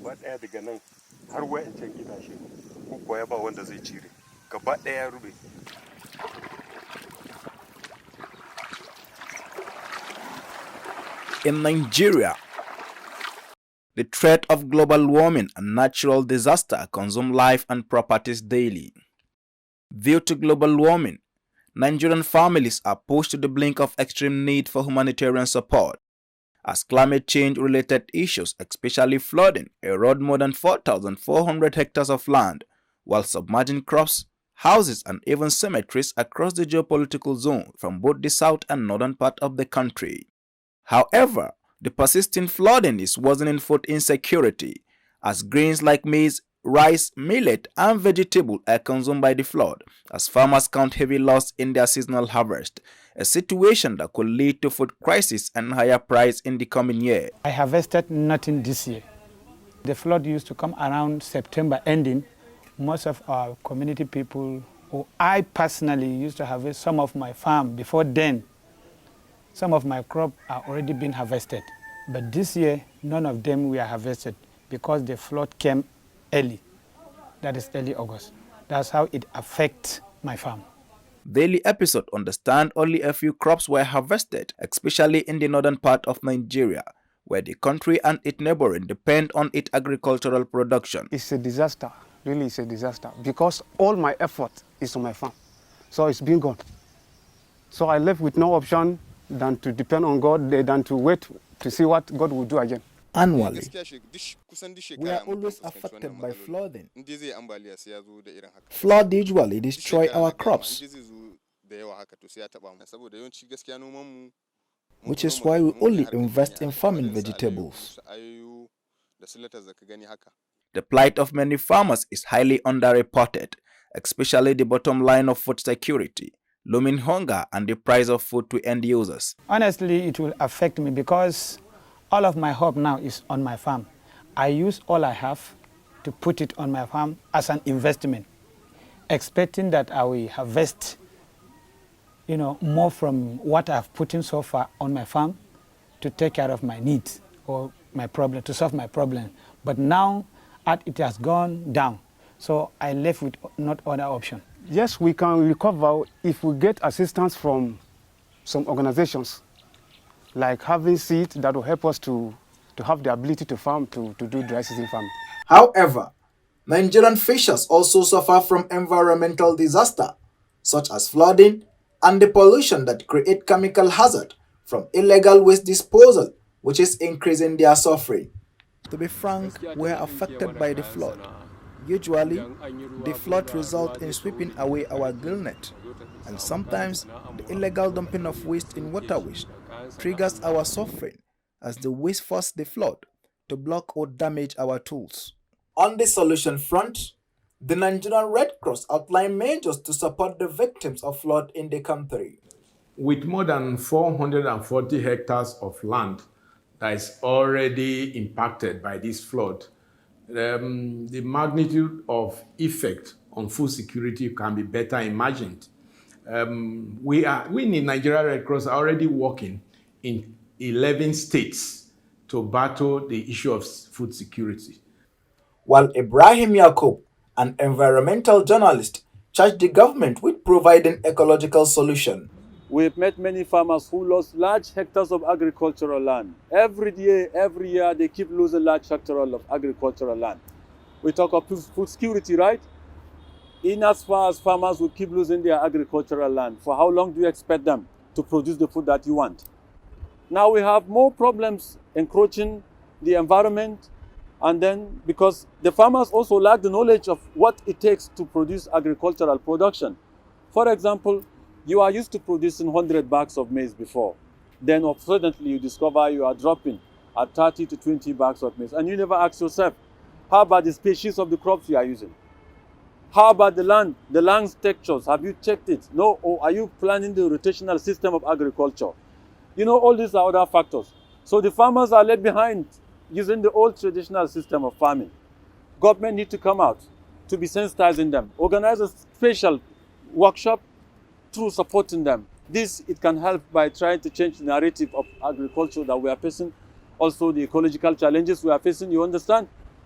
gaba ɗaya daga nan har wa'ancan gidaje ko kuwa ba wanda zai cire gaba ɗaya ya rube. In Nigeria, the threat of global warming and natural disaster consume life and properties daily. Due to global warming, Nigerian families are pushed to the brink of extreme need for humanitarian support, as climate change-related issues, especially flooding, erode more than 4,400 hectares of land, while submerging crops, houses, and even cemeteries across the geopolitical zone from both the south and northern part of the country. However, the persistent flooding is worsening food insecurity, as grains like maize, rice, millet, and vegetable are consumed by the flood, as farmers count heavy loss in their seasonal harvest, a situation that could lead to food crisis and higher price in the coming year. I harvested nothing this year. The flood used to come around September ending. Most of our community people, or I personally used to harvest some of my farm before then. Some of my crop are already been harvested, but this year none of them were harvested because the flood came early. That is early August. That's how it affects my farm. Daily episode understand only a few crops were harvested, especially in the northern part of Nigeria, where the country and its neighboring depend on its agricultural production. It's a disaster, really it's a disaster, because all my effort is on my farm, so it's been gone. So I left with no option than to depend on God, than to wait to see what God will do again. Annually, we are always affected by flooding. Flood usually destroy our crops, which is why we only invest in farming vegetables. The plight of many farmers is highly underreported, especially the bottom line of food security, looming hunger and the price of food to end users. Honestly, it will affect me because all of my hope now is on my farm. I use all I have to put it on my farm as an investment, expecting that I will harvest, more from what I've put in so far on my farm to take care of my needs or my problem, to solve my problem. But now it has gone down, so I left with not other option. Yes, we can recover if we get assistance from some organizations, like having seeds that will help us to have the ability to farm, to do dry season farming. However, Nigerian fishers also suffer from environmental disaster, such as flooding and the pollution that create chemical hazard from illegal waste disposal, which is increasing their suffering. To be frank, we are affected by the flood. Usually, the flood results in sweeping away our gillnet, and sometimes the illegal dumping of waste in waterways triggers our suffering as the waste force the flood to block or damage our tools. On the solution front, the Nigerian Red Cross outlined measures to support the victims of flood in the country. With more than 440 hectares of land that is already impacted by this flood, the magnitude of effect on food security can be better imagined. We in Nigeria Red Cross are already working in 11 states to battle the issue of food security. While Ibrahim Yakub, an environmental journalist, charged the government with providing ecological solution. We've met many farmers who lost large hectares of agricultural land. Every year, they keep losing large hectares of agricultural land. We talk of food security, right? In as far as farmers will keep losing their agricultural land, for how long do you expect them to produce the food that you want? Now we have more problems encroaching the environment, and then because the farmers also lack the knowledge of what it takes to produce agricultural production. For example, you are used to producing 100 bags of maize before. Then suddenly you discover you are dropping at 30 to 20 bags of maize. And you never ask yourself, how about the species of the crops you are using? How about the land, the land's textures? Have you checked it? No, or are you planning the rotational system of agriculture? All these are other factors. So the farmers are left behind using the old traditional system of farming. Government need to come out to be sensitizing them, organize a special workshop through supporting them. It can help by trying to change the narrative of agriculture that we are facing, also the ecological challenges we are facing, you understand?